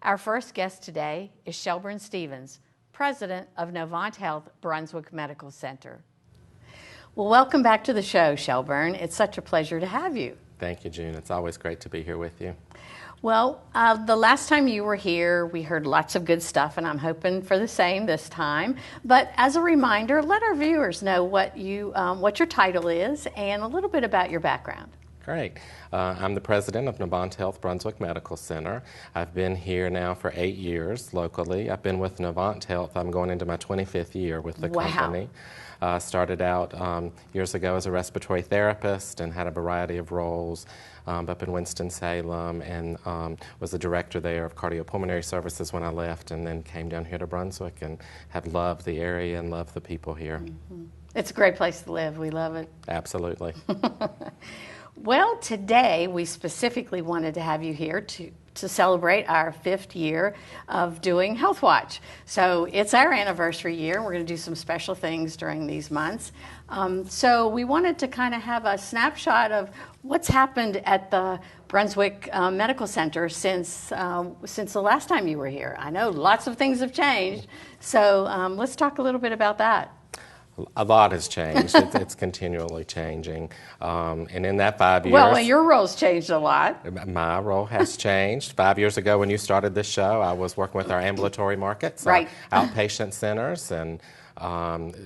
Our first guest today is Shelbourn Stevens, President of Novant Health Brunswick Medical Center. Well, welcome back to the show, Shelbourn. It's such a pleasure to have you. Thank you, June. It's always great to be here with you. Well, the last time you were here, we heard lots of good stuff, and I'm hoping for the same this time. But as a reminder, let our viewers know what your title is and a little bit about your background. Great. I'm the president of Novant Health Brunswick Medical Center. I've been here now for 8 years locally. I've been with Novant Health. I'm going into my 25th year with the company. Started out years ago as a respiratory therapist and had a variety of roles up in Winston-Salem, and was the director there of cardiopulmonary services when I left, and then came down here to Brunswick and have loved the area and loved the people here. Mm-hmm. It's a great place to live. We love it. Absolutely. Well, today we specifically wanted to have you here to celebrate our 5th year of doing Healthwatch. So it's our anniversary year. We're going to do some special things during these months. So we wanted to kind of have a snapshot of what's happened at the Brunswick Medical Center since the last time you were here. I know lots of things have changed. So let's talk a little bit about that. A lot has changed. It's continually changing. And in that 5 years... Well, your role's changed a lot. My role has changed. 5 years ago when you started this show, I was working with our ambulatory markets, right. Outpatient centers and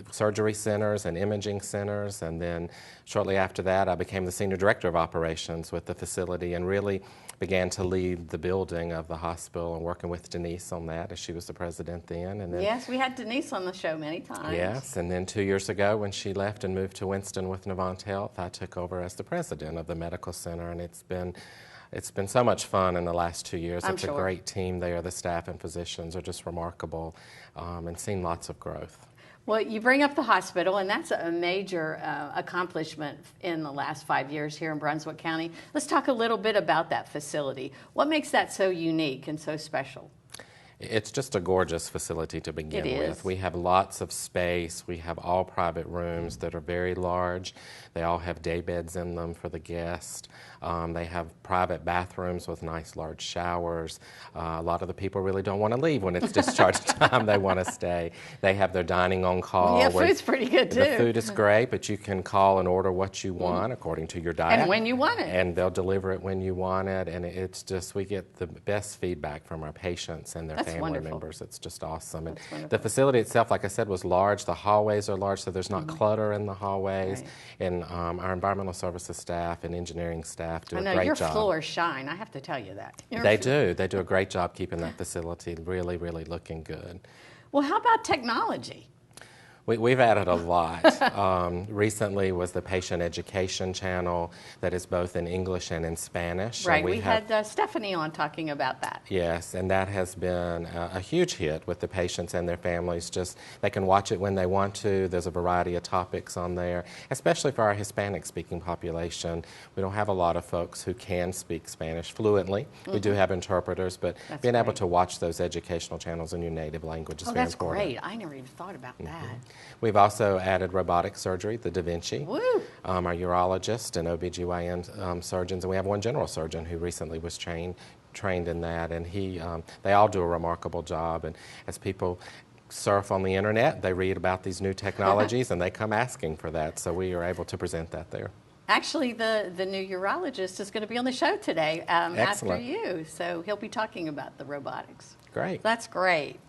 surgery centers and imaging centers. And then shortly after that, I became the senior director of operations with the facility and really began to lead the building of the hospital and working with Denise on that as she was the president then. And then yes, we had Denise on the show many times. Yes, and then 2 years ago when she left and moved to Winston with Novant Health, I took over as the president of the medical center, and it's been so much fun in the last 2 years. I'm it's sure. A great team there. The staff and physicians are just remarkable, and seen lots of growth. Well, you bring up the hospital, and that's a major accomplishment in the last 5 years here in Brunswick County. Let's talk a little bit about that facility. What makes that so unique and so special? It's just a gorgeous facility to begin with. We have lots of space. We have all private rooms that are very large. They all have day beds in them for the guest. They have private bathrooms with nice large showers. A lot of the people really don't want to leave when it's discharge time. They want to stay. They have their dining on call. Yeah, food's pretty good too. The food is great, but you can call and order what you want according to your diet. And when you want it. And they'll deliver it when you want it. And it's just, we get the best feedback from our patients and their family members. It's just awesome. And the facility itself, like I said, was large. The hallways are large, so there's not clutter in the hallways. Right. And our environmental services staff and engineering staff do a great job. Your floors shine, I have to tell you that. They do. They do a great job keeping that facility really, really looking good. Well, how about technology? We've added a lot. Recently was the patient education channel that is both in English and in Spanish. Right, we had Stephanie on talking about that. Yes, and that has been a huge hit with the patients and their families. Just they can watch it when they want to. There's a variety of topics on there, especially for our Hispanic-speaking population. We don't have a lot of folks who can speak Spanish fluently. We do have interpreters, but being able to watch those educational channels in your native language is very important. That's great. I never even thought about that. We've also added robotic surgery, the Da Vinci. Woo. Our urologist and OBGYN surgeons, and we have one general surgeon who recently was trained in that, and they all do a remarkable job. And as people surf on the internet, they read about these new technologies, and they come asking for that, so we are able to present that there. Actually, the new urologist is going to be on the show today after you, so he'll be talking about the robotics. Great. That's great.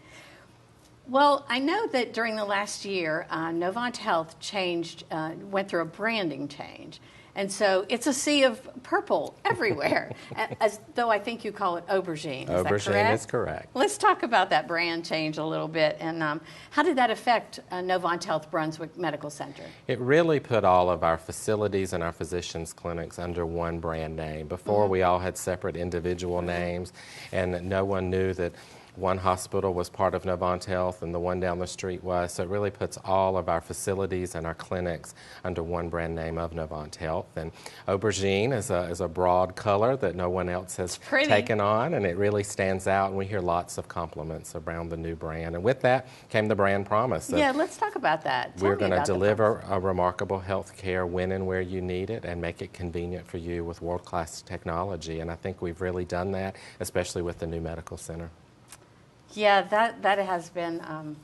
Well, I know that during the last year, Novant Health went through a branding change. And so it's a sea of purple everywhere, as though I think you call it aubergine. Is that correct? Aubergine is correct. Let's talk about that brand change a little bit. And how did that affect Novant Health Brunswick Medical Center? It really put all of our facilities and our physicians' clinics under one brand name. Before, we all had separate individual names, and no one knew that one hospital was part of Novant Health and the one down the street was. So it really puts all of our facilities and our clinics under one brand name of Novant Health. And aubergine is a broad color that no one else has taken on, and it really stands out. And we hear lots of compliments around the new brand. And with that came the brand promise. Yeah, let's talk about that. We're going to deliver a remarkable health care when and where you need it and make it convenient for you with world-class technology. And I think we've really done that, especially with the new medical center. Yeah, that has been,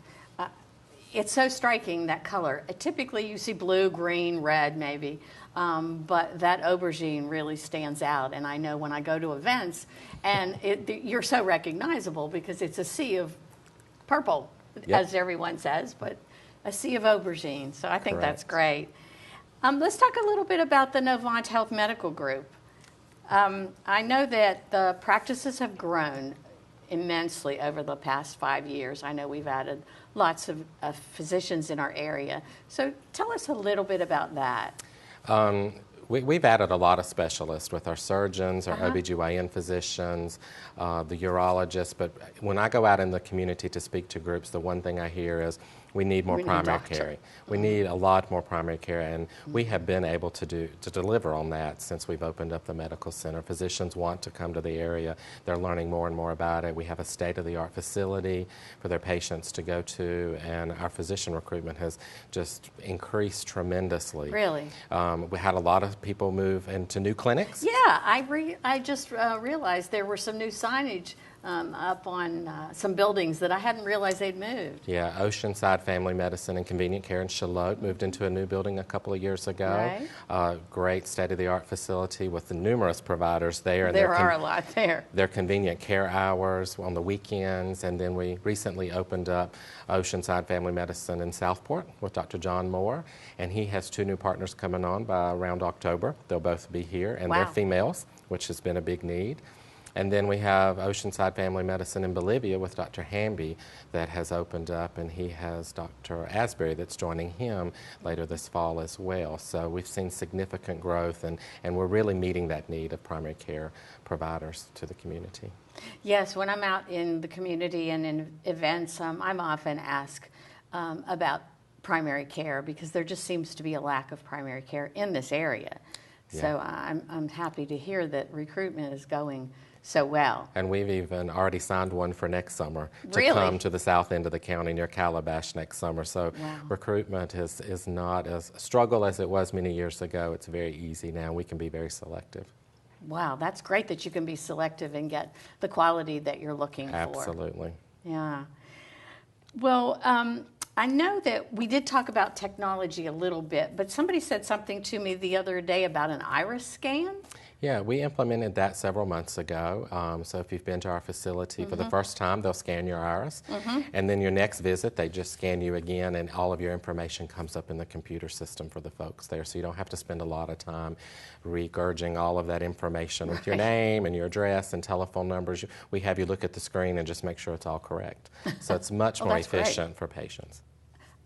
it's so striking, that color. Typically you see blue, green, red maybe, but that aubergine really stands out. And I know when I go to events, and you're so recognizable because it's a sea of purple, as everyone says, but a sea of aubergine. So I think that's great. Let's talk a little bit about the Novant Health Medical Group. I know that the practices have grown immensely over the past 5 years. I know we've added lots of physicians in our area. So tell us a little bit about that. We've added a lot of specialists with our surgeons, our OBGYN physicians, the urologists, but when I go out in the community to speak to groups, the one thing I hear is we need more primary care. We need a lot more primary care, and we have been able to deliver on that since we've opened up the medical center. Physicians want to come to the area. They're learning more and more about it. We have a state-of-the-art facility for their patients to go to, and our physician recruitment has just increased tremendously. Really? We had a lot of people move into new clinics. Yeah, I just realized there were some new signage up on some buildings that I hadn't realized they'd moved. Yeah, Oceanside Family Medicine and Convenient Care in Charlotte moved into a new building a couple of years ago. Right. Great state-of-the-art facility with the numerous providers there. And there are a lot there. Their convenient care hours on the weekends, and then we recently opened up Oceanside Family Medicine in Southport with Dr. John Moore, and he has 2 new partners coming on by around October. They'll both be here, and they're females, which has been a big need. And then we have Oceanside Family Medicine in Bolivia with Dr. Hamby that has opened up, and he has Dr. Asbury that's joining him later this fall as well. So we've seen significant growth, and we're really meeting that need of primary care providers to the community. Yes, when I'm out in the community and in events, I'm often asked about primary care because there just seems to be a lack of primary care in this area. Yeah. So I'm happy to hear that recruitment is going so well. And we've even already signed one for next summer to come to the south end of the county near Calabash next summer. So recruitment is not as a struggle as it was many years ago. It's very easy now. We can be very selective. Wow, that's great that you can be selective and get the quality that you're looking for. Absolutely. Yeah. Well, I know that we did talk about technology a little bit, but somebody said something to me the other day about an iris scan. Yeah, we implemented that several months ago. So if you've been to our facility for the first time, they'll scan your iris. And then your next visit, they just scan you again, and all of your information comes up in the computer system for the folks there. So you don't have to spend a lot of time regurging all of that information with your name and your address and telephone numbers. We have you look at the screen and just make sure it's all correct. So it's much more efficient for patients.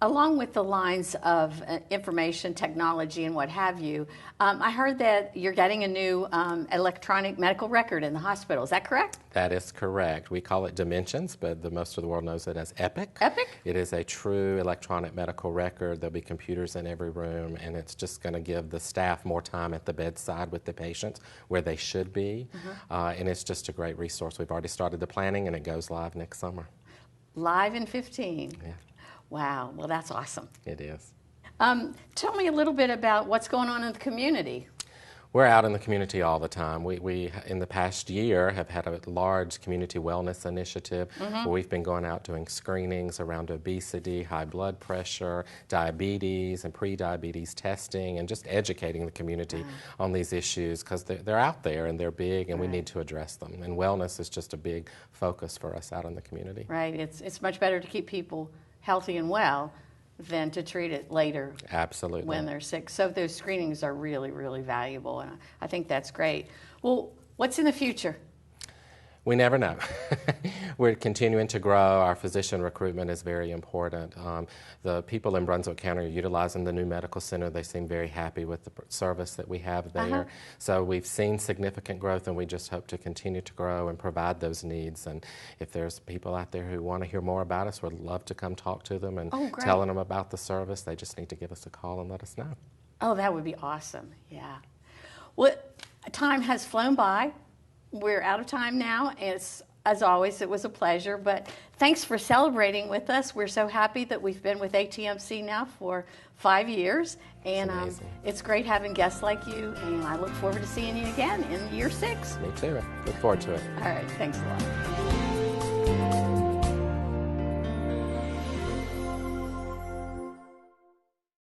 Along with the lines of information technology and what have you, I heard that you're getting a new electronic medical record in the hospital. Is that correct? That is correct. We call it Dimensions, but most of the world knows it as Epic. Epic? It is a true electronic medical record. There'll be computers in every room, and it's just going to give the staff more time at the bedside with the patients where they should be. And it's just a great resource. We've already started the planning, and it goes live next summer. Live in 15? Yeah. Wow, well that's awesome. It is. Tell me a little bit about what's going on in the community. We're out in the community all the time. We in the past year, have had a large community wellness initiative where we've been going out doing screenings around obesity, high blood pressure, diabetes, and pre-diabetes testing, and just educating the community on these issues because they're out there and they're big, and we need to address them. And wellness is just a big focus for us out in the community. Right. It's much better to keep people healthy and well than to treat it later. Absolutely. When they're sick. So those screenings are really, really valuable, and I think that's great. Well, what's in the future? We never know. we're continuing to grow. Our physician recruitment is very important. The people in Brunswick County are utilizing the new medical center. They seem very happy with the service that we have there. So we've seen significant growth, and we just hope to continue to grow and provide those needs. And if there's people out there who want to hear more about us, we'd love to come talk to them and tell them about the service. They just need to give us a call and let us know. Oh, that would be awesome. Yeah. Well, time has flown by. We're out of time now. As always, it was a pleasure, but thanks for celebrating with us. We're so happy that we've been with ATMC now for 5 years, and it's great having guests like you, and I look forward to seeing you again in year 6. Me too. Look forward to it. All right. Thanks a lot.